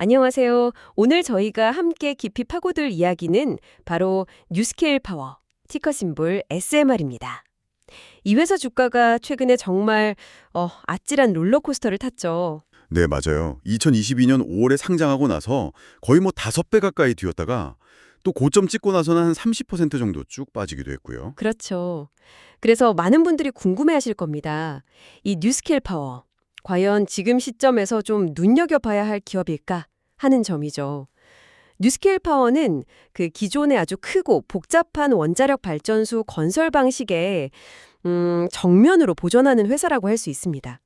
안녕하세요. 오늘 저희가 함께 깊이 파고들 이야기는 바로 뉴스케일 파워, 티커 심볼 SMR입니다. 이 회사 주가가 최근에 정말 아찔한 롤러코스터를 탔죠. 네, 맞아요. 2022년 5월에 상장하고 나서 거의 뭐 5배 가까이 뛰었다가 또 고점 찍고 나서는 한 30% 정도 쭉 빠지기도 했고요. 그렇죠. 그래서 많은 분들이 궁금해하실 겁니다. 이 뉴스케일 파워, 과연 지금 시점에서 좀 눈여겨봐야 할 기업일까 하는 점이죠. 뉴스케일 파워는 그 기존의 아주 크고 복잡한 원자력 발전소 건설 방식에 정면으로 보전하는 회사라고 할 수 있습니다.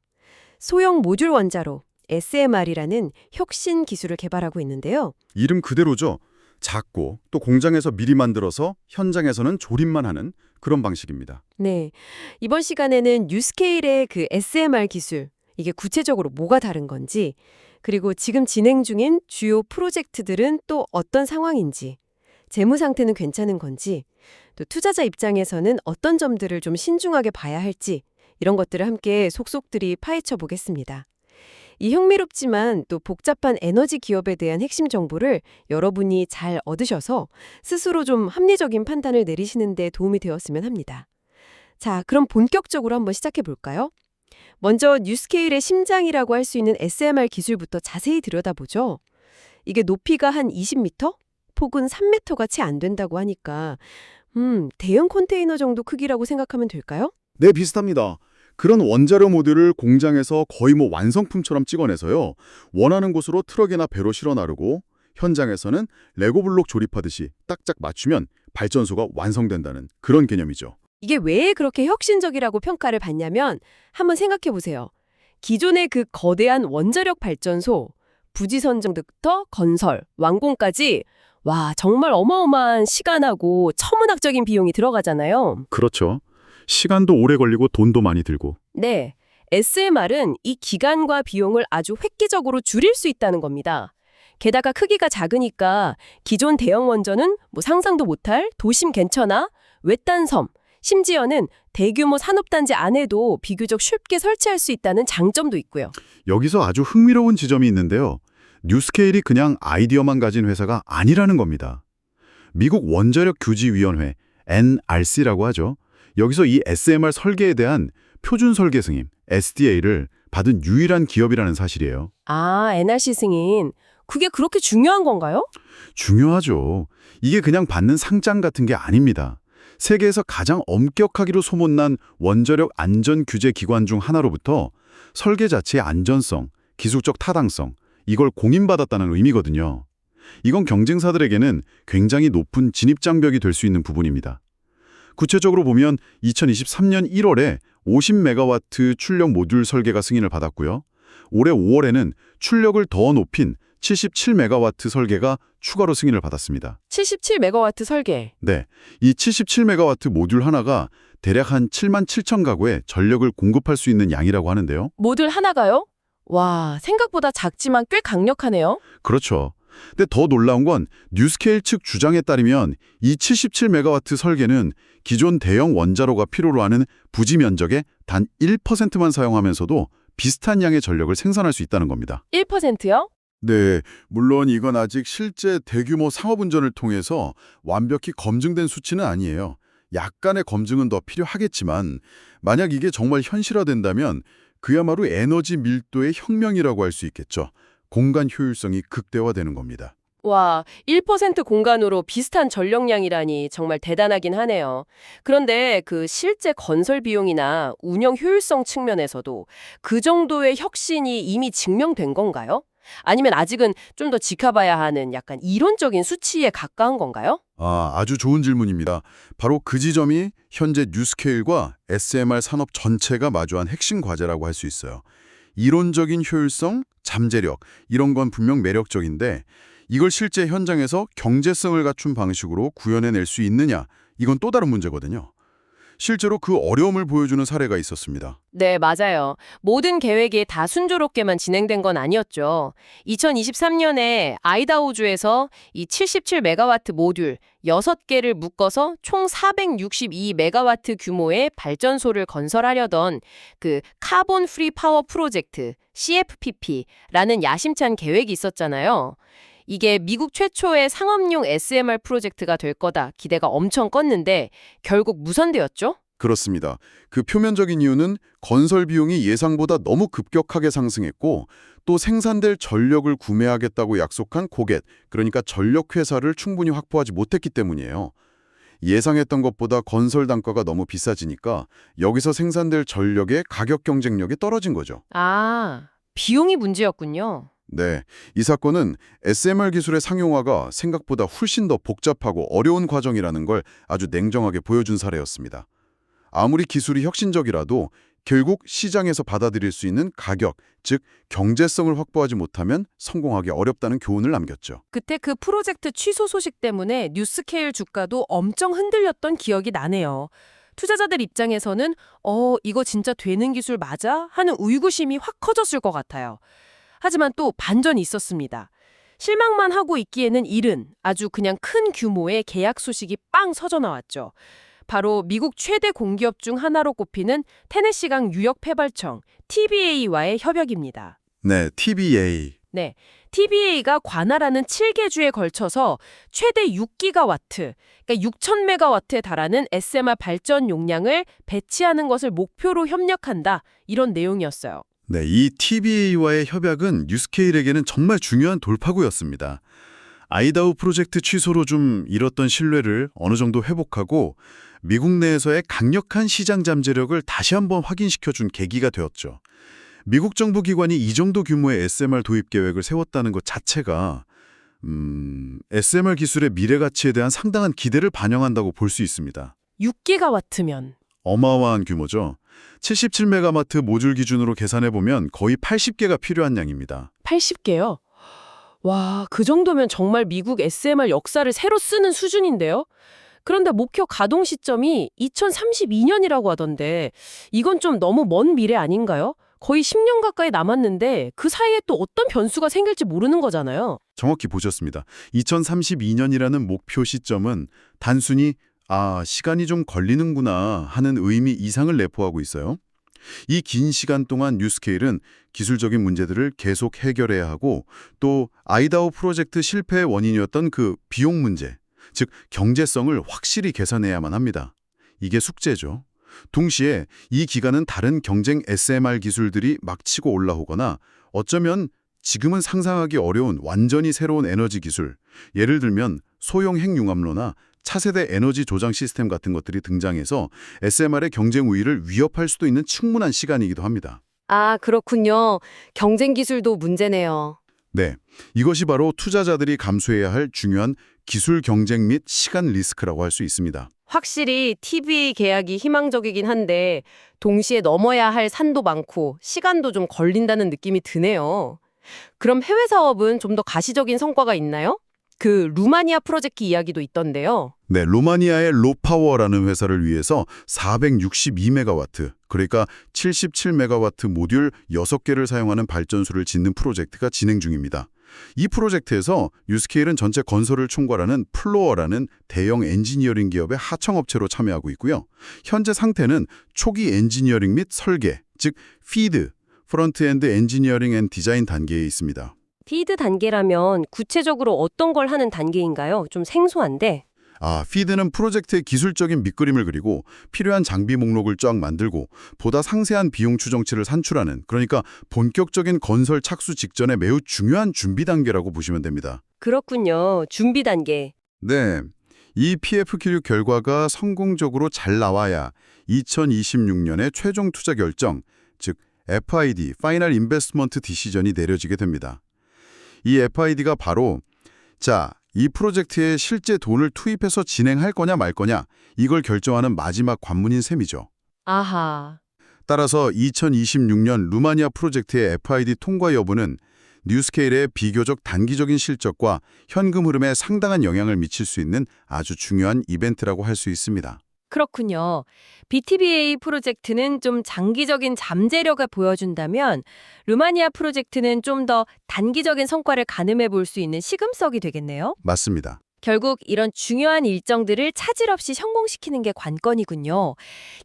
소형 모듈 원자로 SMR이라는 혁신 기술을 개발하고 있는데요. 이름 그대로죠. 작고 또 공장에서 미리 만들어서 현장에서는 조립만 하는 그런 방식입니다. 네, 이번 시간에는 뉴스케일의 그 SMR 기술, 이게 구체적으로 뭐가 다른 건지, 그리고 지금 진행 중인 주요 프로젝트들은 또 어떤 상황인지, 재무 상태는 괜찮은 건지, 또 투자자 입장에서는 어떤 점들을 좀 신중하게 봐야 할지, 이런 것들을 함께 속속들이 파헤쳐 보겠습니다. 이 흥미롭지만 또 복잡한 에너지 기업에 대한 핵심 정보를 여러분이 잘 얻으셔서 스스로 좀 합리적인 판단을 내리시는 데 도움이 되었으면 합니다. 자, 그럼 본격적으로 한번 시작해 볼까요? 먼저 뉴스케일의 심장이라고 할 수 있는 SMR 기술부터 자세히 들여다보죠. 이게 높이가 한 20m? 폭은 3m가 채 안 된다고 하니까 대형 컨테이너 정도 크기라고 생각하면 될까요? 네, 비슷합니다. 그런 원자료 모듈을 공장에서 거의 뭐 완성품처럼 찍어내서요. 원하는 곳으로 트럭이나 배로 실어 나르고 현장에서는 레고 블록 조립하듯이 딱딱 맞추면 발전소가 완성된다는 그런 개념이죠. 이게 왜 그렇게 혁신적이라고 평가를 받냐면 한번 생각해 보세요. 기존의 그 거대한 원자력 발전소, 부지 선정부터 건설, 완공까지 와, 정말 어마어마한 시간하고 천문학적인 비용이 들어가잖아요. 그렇죠. 시간도 오래 걸리고 돈도 많이 들고. 네, SMR은 이 기간과 비용을 아주 획기적으로 줄일 수 있다는 겁니다. 게다가 크기가 작으니까 기존 대형 원전은 뭐 상상도 못할 도심 근처나 외딴 섬, 심지어는 대규모 산업단지 안에도 비교적 쉽게 설치할 수 있다는 장점도 있고요. 여기서 아주 흥미로운 지점이 있는데요. 뉴스케일이 그냥 아이디어만 가진 회사가 아니라는 겁니다. 미국 원자력 규지위원회 NRC라고 하죠. 여기서 이 SMR 설계에 대한 표준 설계 승인 SDA를 받은 유일한 기업이라는 사실이에요. 아, NRC 승인. 그게 그렇게 중요한 건가요? 중요하죠. 이게 그냥 받는 상장 같은 게 아닙니다. 세계에서 가장 엄격하기로 소문난 원자력 안전 규제 기관 중 하나로부터 설계 자체의 안전성, 기술적 타당성, 이걸 공인받았다는 의미거든요. 이건 경쟁사들에게는 굉장히 높은 진입장벽이 될 수 있는 부분입니다. 구체적으로 보면 2023년 1월에 50메가와트 출력 모듈 설계가 승인을 받았고요. 올해 5월에는 출력을 더 높인 77메가와트 설계가 추가로 승인을 받았습니다. 77메가와트 설계. 네, 이 77메가와트 모듈 하나가 대략 한 7만 7천 가구에 전력을 공급할 수 있는 양이라고 하는데요. 모듈 하나가요? 와, 생각보다 작지만 꽤 강력하네요. 그렇죠. 근데 더 놀라운 건 뉴스케일 측 주장에 따르면 이 77메가와트 설계는 기존 대형 원자로가 필요로 하는 부지 면적의 단 1%만 사용하면서도 비슷한 양의 전력을 생산할 수 있다는 겁니다. 1%요? 네, 물론 이건 아직 실제 대규모 상업운전을 통해서 완벽히 검증된 수치는 아니에요. 약간의 검증은 더 필요하겠지만 만약 이게 정말 현실화된다면 그야말로 에너지 밀도의 혁명이라고 할 수 있겠죠. 공간 효율성이 극대화되는 겁니다. 와, 1% 공간으로 비슷한 전력량이라니 정말 대단하긴 하네요. 그런데 그 실제 건설 비용이나 운영 효율성 측면에서도 그 정도의 혁신이 이미 증명된 건가요? 아니면 아직은 좀 더 지켜봐야 하는 약간 이론적인 수치에 가까운 건가요? 아주 좋은 질문입니다. 바로 그 지점이 현재 뉴스케일과 SMR 산업 전체가 마주한 핵심 과제라고 할 수 있어요. 이론적인 효율성, 잠재력 이런 건 분명 매력적인데 이걸 실제 현장에서 경제성을 갖춘 방식으로 구현해낼 수 있느냐 이건 또 다른 문제거든요. 실제로 그 어려움을 보여주는 사례가 있었습니다. 네, 맞아요. 모든 계획이 다 순조롭게만 진행된 건 아니었죠. 2023년에 아이다호주에서 이 77메가와트 모듈 6개를 묶어서 총 462메가와트 규모의 발전소를 건설하려던 그 카본 프리 파워 프로젝트 CFPP라는 야심찬 계획이 있었잖아요. 이게 미국 최초의 상업용 SMR 프로젝트가 될 거다 기대가 엄청 컸는데 결국 무산되었죠? 그렇습니다. 그 표면적인 이유는 건설 비용이 예상보다 너무 급격하게 상승했고 또 생산될 전력을 구매하겠다고 약속한 고객, 그러니까 전력회사를 충분히 확보하지 못했기 때문이에요. 예상했던 것보다 건설 단가가 너무 비싸지니까 여기서 생산될 전력의 가격 경쟁력이 떨어진 거죠. 아, 비용이 문제였군요. 네, 이 사건은 SMR 기술의 상용화가 생각보다 훨씬 더 복잡하고 어려운 과정이라는 걸 아주 냉정하게 보여준 사례였습니다. 아무리 기술이 혁신적이라도 결국 시장에서 받아들일 수 있는 가격, 즉 경제성을 확보하지 못하면 성공하기 어렵다는 교훈을 남겼죠. 그때 그 프로젝트 취소 소식 때문에 뉴스케일 주가도 엄청 흔들렸던 기억이 나네요. 투자자들 입장에서는 이거 진짜 되는 기술 맞아? 하는 의구심이 확 커졌을 것 같아요. 하지만 또 반전이 있었습니다. 실망만 하고 있기에는 이른 아주 그냥 큰 규모의 계약 소식이 빵 터져 나왔죠. 바로 미국 최대 공기업 중 하나로 꼽히는 테네시강 유역폐발청 TBA와의 협약입니다. 네, TBA. 네, TBA가 관할하는 7개 주에 걸쳐서 최대 6기가와트, 그러니까 6,000메가와트에 달하는 SMR 발전 용량을 배치하는 것을 목표로 협력한다, 이런 내용이었어요. 네, 이 TBA와의 협약은 뉴스케일에게는 정말 중요한 돌파구였습니다. 아이다호 프로젝트 취소로 좀 잃었던 신뢰를 어느 정도 회복하고 미국 내에서의 강력한 시장 잠재력을 다시 한번 확인시켜준 계기가 되었죠. 미국 정부 기관이 이 정도 규모의 SMR 도입 계획을 세웠다는 것 자체가 SMR 기술의 미래 가치에 대한 상당한 기대를 반영한다고 볼 수 있습니다. 6기가와트면 어마어마한 규모죠. 77메가와트 모듈 기준으로 계산해보면 거의 80개가 필요한 양입니다. 80개요? 와, 그 정도면 정말 미국 SMR 역사를 새로 쓰는 수준인데요? 그런데 목표 가동 시점이 2032년이라고 하던데 이건 좀 너무 먼 미래 아닌가요? 거의 10년 가까이 남았는데 그 사이에 또 어떤 변수가 생길지 모르는 거잖아요. 정확히 보셨습니다. 2032년이라는 목표 시점은 단순히 시간이 좀 걸리는구나 하는 의미 이상을 내포하고 있어요. 이 긴 시간 동안 뉴스케일은 기술적인 문제들을 계속 해결해야 하고 또 아이다호 프로젝트 실패의 원인이었던 그 비용 문제, 즉 경제성을 확실히 계산해야만 합니다. 이게 숙제죠. 동시에 이 기간은 다른 경쟁 SMR 기술들이 막 치고 올라오거나 어쩌면 지금은 상상하기 어려운 완전히 새로운 에너지 기술, 예를 들면 소형 핵융합로나 차세대 에너지 조장 시스템 같은 것들이 등장해서 SMR의 경쟁 우위를 위협할 수도 있는 충분한 시간이기도 합니다. 아, 그렇군요. 경쟁 기술도 문제네요. 네, 이것이 바로 투자자들이 감수해야 할 중요한 기술 경쟁 및 시간 리스크라고 할 수 있습니다. 확실히 TBA 계약이 희망적이긴 한데 동시에 넘어야 할 산도 많고 시간도 좀 걸린다는 느낌이 드네요. 그럼 해외 사업은 좀 더 가시적인 성과가 있나요? 그 루마니아 프로젝트 이야기도 있던데요. 네, 로마니아의 로파워라는 회사를 위해서 462메가와트, 그러니까 77메가와트 모듈 6개를 사용하는 발전소를 짓는 프로젝트가 진행 중입니다. 이 프로젝트에서 뉴스케일은 전체 건설을 총괄하는 플로어라는 대형 엔지니어링 기업의 하청업체로 참여하고 있고요. 현재 상태는 초기 엔지니어링 및 설계, 즉 피드, 프론트엔드 엔지니어링 앤 디자인 단계에 있습니다. 피드 단계라면 구체적으로 어떤 걸 하는 단계인가요? 좀 생소한데. 피드는 프로젝트의 기술적인 밑그림을 그리고 필요한 장비 목록을 쫙 만들고 보다 상세한 비용 추정치를 산출하는, 그러니까 본격적인 건설 착수 직전에 매우 중요한 준비 단계라고 보시면 됩니다. 그렇군요. 준비 단계. 네, 이 PFQ 결과가 성공적으로 잘 나와야 2026년에 최종 투자 결정, 즉 FID, Final Investment Decision이 내려지게 됩니다. 이 FID가 바로 이 프로젝트에 실제 돈을 투입해서 진행할 거냐 말 거냐 이걸 결정하는 마지막 관문인 셈이죠. 아하. 따라서 2026년 루마니아 프로젝트의 FID 통과 여부는 뉴스케일의 비교적 단기적인 실적과 현금 흐름에 상당한 영향을 미칠 수 있는 아주 중요한 이벤트라고 할 수 있습니다. 그렇군요. BTBA 프로젝트는 좀 장기적인 잠재력을 보여준다면 루마니아 프로젝트는 좀 더 단기적인 성과를 가늠해 볼 수 있는 시금석이 되겠네요. 맞습니다. 결국 이런 중요한 일정들을 차질 없이 성공시키는 게 관건이군요.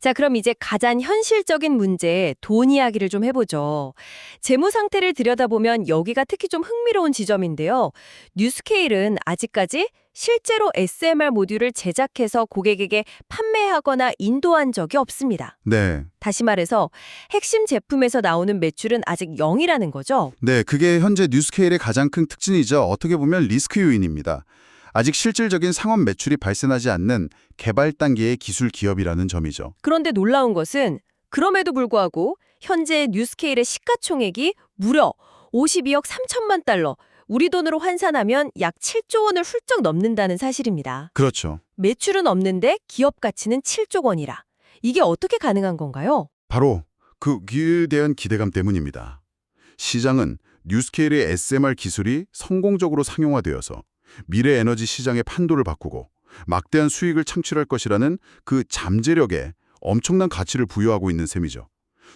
자, 그럼 이제 가장 현실적인 문제, 돈 이야기를 좀 해보죠. 재무 상태를 들여다보면 여기가 특히 좀 흥미로운 지점인데요. 뉴스케일은 아직까지 실제로 SMR 모듈을 제작해서 고객에게 판매하거나 인도한 적이 없습니다. 네. 다시 말해서 핵심 제품에서 나오는 매출은 아직 0이라는 거죠. 네, 그게 현재 뉴스케일의 가장 큰 특징이죠. 어떻게 보면 리스크 요인입니다. 아직 실질적인 상업 매출이 발생하지 않는 개발 단계의 기술 기업이라는 점이죠. 그런데 놀라운 것은 그럼에도 불구하고 현재 뉴스케일의 시가총액이 무려 52억 3천만 달러, 우리 돈으로 환산하면 약 7조 원을 훌쩍 넘는다는 사실입니다. 그렇죠. 매출은 없는데 기업 가치는 7조 원이라. 이게 어떻게 가능한 건가요? 바로 그에 대한 기대감 때문입니다. 시장은 뉴스케일의 SMR 기술이 성공적으로 상용화되어서 미래 에너지 시장의 판도를 바꾸고 막대한 수익을 창출할 것이라는 그 잠재력에 엄청난 가치를 부여하고 있는 셈이죠.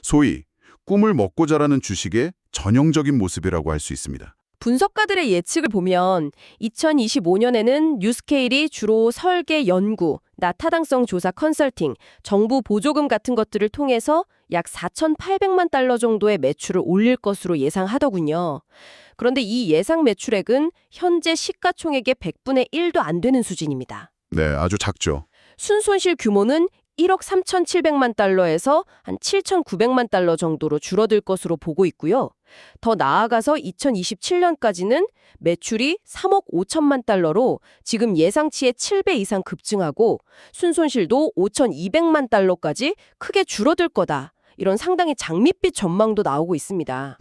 소위 꿈을 먹고 자라는 주식의 전형적인 모습이라고 할 수 있습니다. 분석가들의 예측을 보면 2025년에는 뉴스케일이 주로 설계 연구, 나타당성 조사 컨설팅, 정부 보조금 같은 것들을 통해서 약 4,800만 달러 정도의 매출을 올릴 것으로 예상하더군요. 그런데 이 예상 매출액은 현재 시가총액의 100분의 1도 안 되는 수준입니다. 네, 아주 작죠. 순손실 규모는 1억 3,700만 달러에서 한 7,900만 달러 정도로 줄어들 것으로 보고 있고요. 더 나아가서 2027년까지는 매출이 3억 5천만 달러로 지금 예상치의 7배 이상 급증하고 순손실도 5,200만 달러까지 크게 줄어들 거다. 이런 상당히 장밋빛 전망도 나오고 있습니다.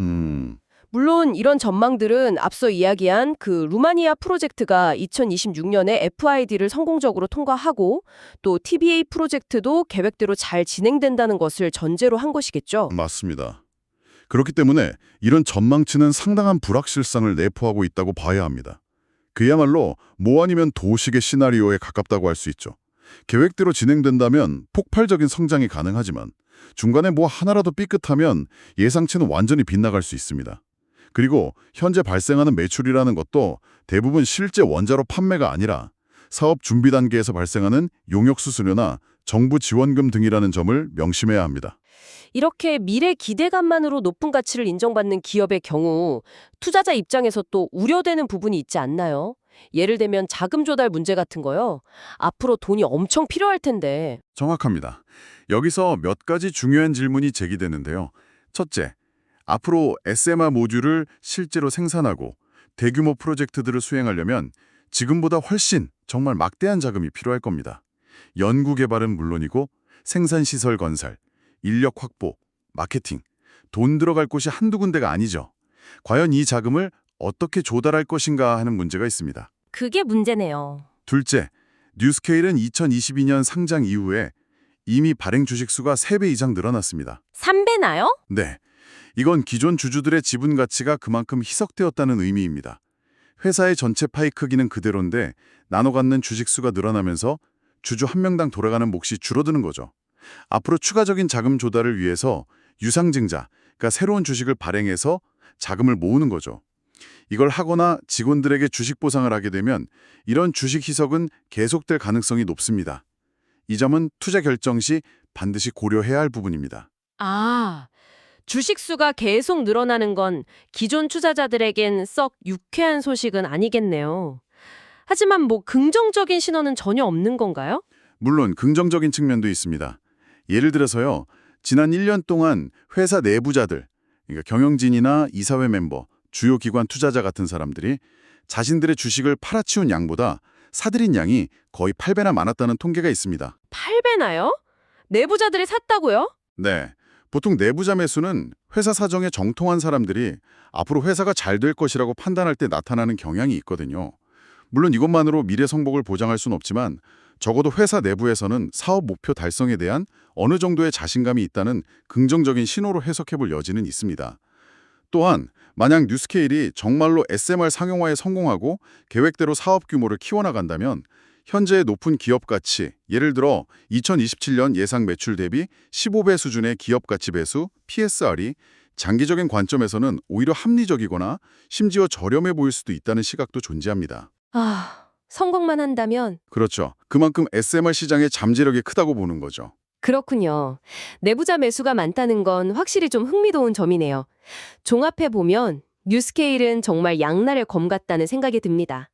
물론 이런 전망들은 앞서 이야기한 그 루마니아 프로젝트가 2026년에 FID를 성공적으로 통과하고 또 TBA 프로젝트도 계획대로 잘 진행된다는 것을 전제로 한 것이겠죠. 맞습니다. 그렇기 때문에 이런 전망치는 상당한 불확실성을 내포하고 있다고 봐야 합니다. 그야말로 뭐 아니면 도식의 시나리오에 가깝다고 할 수 있죠. 계획대로 진행된다면 폭발적인 성장이 가능하지만 중간에 뭐 하나라도 삐끗하면 예상치는 완전히 빗나갈 수 있습니다. 그리고 현재 발생하는 매출이라는 것도 대부분 실제 원자로 판매가 아니라 사업 준비 단계에서 발생하는 용역 수수료나 정부 지원금 등이라는 점을 명심해야 합니다. 이렇게 미래 기대감만으로 높은 가치를 인정받는 기업의 경우 투자자 입장에서 또 우려되는 부분이 있지 않나요? 예를 들면 자금 조달 문제 같은 거요. 앞으로 돈이 엄청 필요할 텐데. 정확합니다. 여기서 몇 가지 중요한 질문이 제기되는데요. 첫째, 앞으로 SMR 모듈을 실제로 생산하고 대규모 프로젝트들을 수행하려면 지금보다 훨씬 정말 막대한 자금이 필요할 겁니다. 연구 개발은 물론이고 생산시설 건설, 인력 확보, 마케팅, 돈 들어갈 곳이 한두 군데가 아니죠. 과연 이 자금을 어떻게 조달할 것인가 하는 문제가 있습니다. 그게 문제네요. 둘째, 뉴스케일은 2022년 상장 이후에 이미 발행 주식 수가 3배 이상 늘어났습니다. 3배나요? 네, 이건 기존 주주들의 지분 가치가 그만큼 희석되었다는 의미입니다. 회사의 전체 파이 크기는 그대로인데 나눠 갖는 주식 수가 늘어나면서 주주 한 명당 돌아가는 몫이 줄어드는 거죠. 앞으로 추가적인 자금 조달을 위해서 유상증자, 그러니까 새로운 주식을 발행해서 자금을 모으는 거죠. 이걸 하거나 직원들에게 주식 보상을 하게 되면 이런 주식 희석은 계속될 가능성이 높습니다. 이 점은 투자 결정 시 반드시 고려해야 할 부분입니다. 아, 주식 수가 계속 늘어나는 건 기존 투자자들에겐 썩 유쾌한 소식은 아니겠네요. 하지만 뭐 긍정적인 신호는 전혀 없는 건가요? 물론 긍정적인 측면도 있습니다. 예를 들어서요, 지난 1년 동안 회사 내부자들, 그러니까 경영진이나 이사회 멤버, 주요 기관 투자자 같은 사람들이 자신들의 주식을 팔아치운 양보다 사들인 양이 거의 8배나 많았다는 통계가 있습니다. 8배나요? 내부자들이 샀다고요? 네, 보통 내부자 매수는 회사 사정에 정통한 사람들이 앞으로 회사가 잘 될 것이라고 판단할 때 나타나는 경향이 있거든요. 물론 이것만으로 미래 성복을 보장할 수는 없지만 적어도 회사 내부에서는 사업 목표 달성에 대한 어느 정도의 자신감이 있다는 긍정적인 신호로 해석해볼 여지는 있습니다. 또한 만약 뉴스케일이 정말로 SMR 상용화에 성공하고 계획대로 사업 규모를 키워나간다면 현재의 높은 기업 가치, 예를 들어 2027년 예상 매출 대비 15배 수준의 기업 가치 배수, PSR이 장기적인 관점에서는 오히려 합리적이거나 심지어 저렴해 보일 수도 있다는 시각도 존재합니다. 성공만 한다면 그렇죠. 그만큼 SMR 시장의 잠재력이 크다고 보는 거죠. 그렇군요. 내부자 매수가 많다는 건 확실히 좀 흥미로운 점이네요. 종합해보면 뉴스케일은 정말 양날의 검 같다는 생각이 듭니다.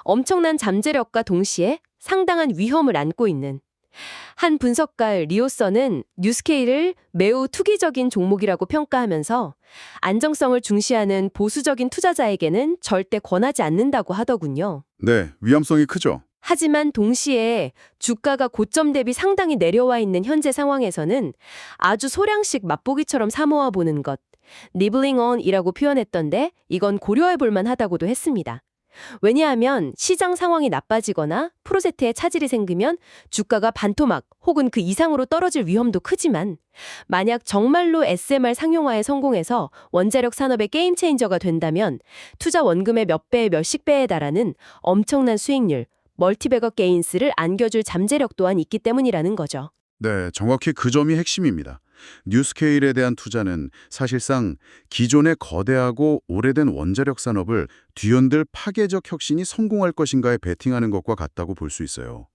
엄청난 잠재력과 동시에 상당한 위험을 안고 있는 한 분석가 리오서는 뉴스케일을 매우 투기적인 종목이라고 평가하면서 안정성을 중시하는 보수적인 투자자에게는 절대 권하지 않는다고 하더군요. 네, 위험성이 크죠. 하지만 동시에 주가가 고점 대비 상당히 내려와 있는 현재 상황에서는 아주 소량씩 맛보기처럼 사모아 보는 것, nibbling on이라고 표현했던데 이건 고려해 볼 만하다고도 했습니다. 왜냐하면 시장 상황이 나빠지거나 프로젝트에 차질이 생기면 주가가 반토막 혹은 그 이상으로 떨어질 위험도 크지만 만약 정말로 SMR 상용화에 성공해서 원자력 산업의 게임 체인저가 된다면 투자 원금의 몇 배에 몇십 배에 달하는 엄청난 수익률, 멀티베거 게인스를 안겨줄 잠재력 또한 있기 때문이라는 거죠. 네, 정확히 그 점이 핵심입니다. 뉴스케일에 대한 투자는 사실상 기존의 거대하고 오래된 원자력 산업을 뒤흔들 파괴적 혁신이 성공할 것인가에 베팅하는 것과 같다고 볼 수 있어요.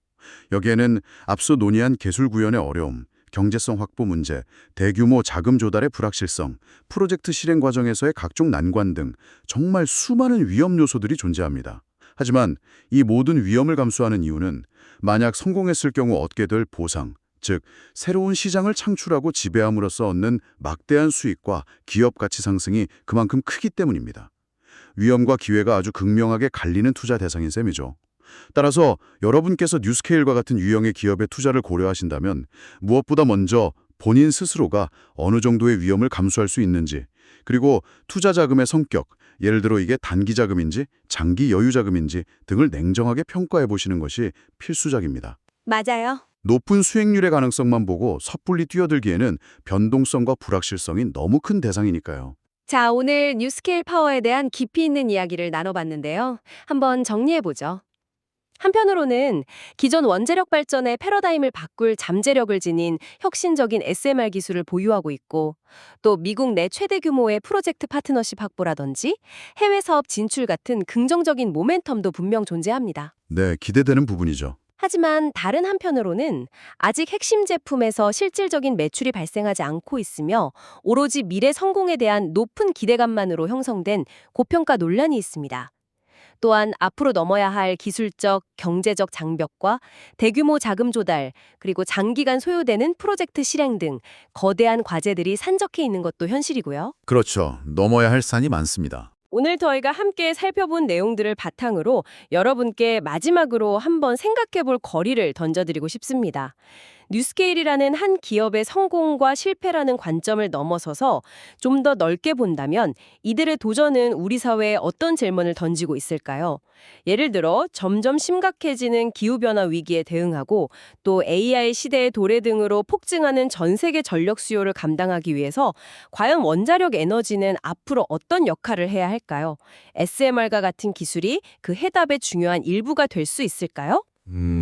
여기에는 앞서 논의한 개술 구현의 어려움, 경제성 확보 문제, 대규모 자금 조달의 불확실성, 프로젝트 실행 과정에서의 각종 난관 등 정말 수많은 위험 요소들이 존재합니다. 하지만 이 모든 위험을 감수하는 이유는 만약 성공했을 경우 얻게 될 보상, 즉 새로운 시장을 창출하고 지배함으로써 얻는 막대한 수익과 기업 가치 상승이 그만큼 크기 때문입니다. 위험과 기회가 아주 극명하게 갈리는 투자 대상인 셈이죠. 따라서 여러분께서 뉴스케일과 같은 유형의 기업에 투자를 고려하신다면 무엇보다 먼저 본인 스스로가 어느 정도의 위험을 감수할 수 있는지, 그리고 투자 자금의 성격, 예를 들어 이게 단기 자금인지 장기 여유 자금인지 등을 냉정하게 평가해 보시는 것이 필수적입니다. 맞아요. 높은 수익률의 가능성만 보고 섣불리 뛰어들기에는 변동성과 불확실성이 너무 큰 대상이니까요. 자, 오늘 뉴스케일 파워에 대한 깊이 있는 이야기를 나눠봤는데요. 한번 정리해보죠. 한편으로는 기존 원자력 발전의 패러다임을 바꿀 잠재력을 지닌 혁신적인 SMR 기술을 보유하고 있고, 또 미국 내 최대 규모의 프로젝트 파트너십 확보라든지 해외 사업 진출 같은 긍정적인 모멘텀도 분명 존재합니다. 네, 기대되는 부분이죠. 하지만 다른 한편으로는 아직 핵심 제품에서 실질적인 매출이 발생하지 않고 있으며 오로지 미래 성공에 대한 높은 기대감만으로 형성된 고평가 논란이 있습니다. 또한 앞으로 넘어야 할 기술적, 경제적 장벽과 대규모 자금 조달, 그리고 장기간 소요되는 프로젝트 실행 등 거대한 과제들이 산적해 있는 것도 현실이고요. 그렇죠. 넘어야 할 산이 많습니다. 오늘 저희가 함께 살펴본 내용들을 바탕으로 여러분께 마지막으로 한번 생각해볼 거리를 던져드리고 싶습니다. 뉴스케일이라는 한 기업의 성공과 실패라는 관점을 넘어서서 좀 더 넓게 본다면 이들의 도전은 우리 사회에 어떤 질문을 던지고 있을까요? 예를 들어 점점 심각해지는 기후변화 위기에 대응하고 또 AI 시대의 도래 등으로 폭증하는 전 세계 전력 수요를 감당하기 위해서 과연 원자력 에너지는 앞으로 어떤 역할을 해야 할까요? SMR과 같은 기술이 그 해답의 중요한 일부가 될 수 있을까요?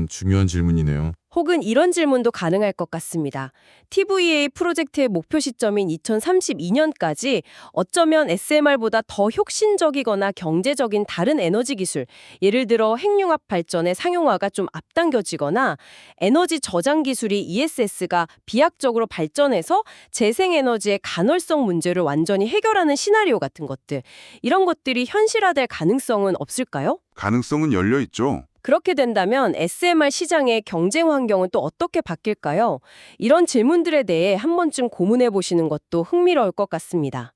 중요한 질문이네요. 혹은 이런 질문도 가능할 것 같습니다. TVA 프로젝트의 목표 시점인 2032년까지 어쩌면 SMR보다 더 혁신적이거나 경제적인 다른 에너지 기술, 예를 들어 핵융합 발전의 상용화가 좀 앞당겨지거나 에너지 저장 기술이 ESS가 비약적으로 발전해서 재생에너지의 간헐성 문제를 완전히 해결하는 시나리오 같은 것들, 이런 것들이 현실화될 가능성은 없을까요? 가능성은 열려 있죠. 그렇게 된다면 SMR 시장의 경쟁 환경은 또 어떻게 바뀔까요? 이런 질문들에 대해 한 번쯤 고민해 보시는 것도 흥미로울 것 같습니다.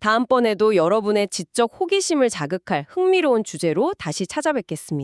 다음번에도 여러분의 지적 호기심을 자극할 흥미로운 주제로 다시 찾아뵙겠습니다.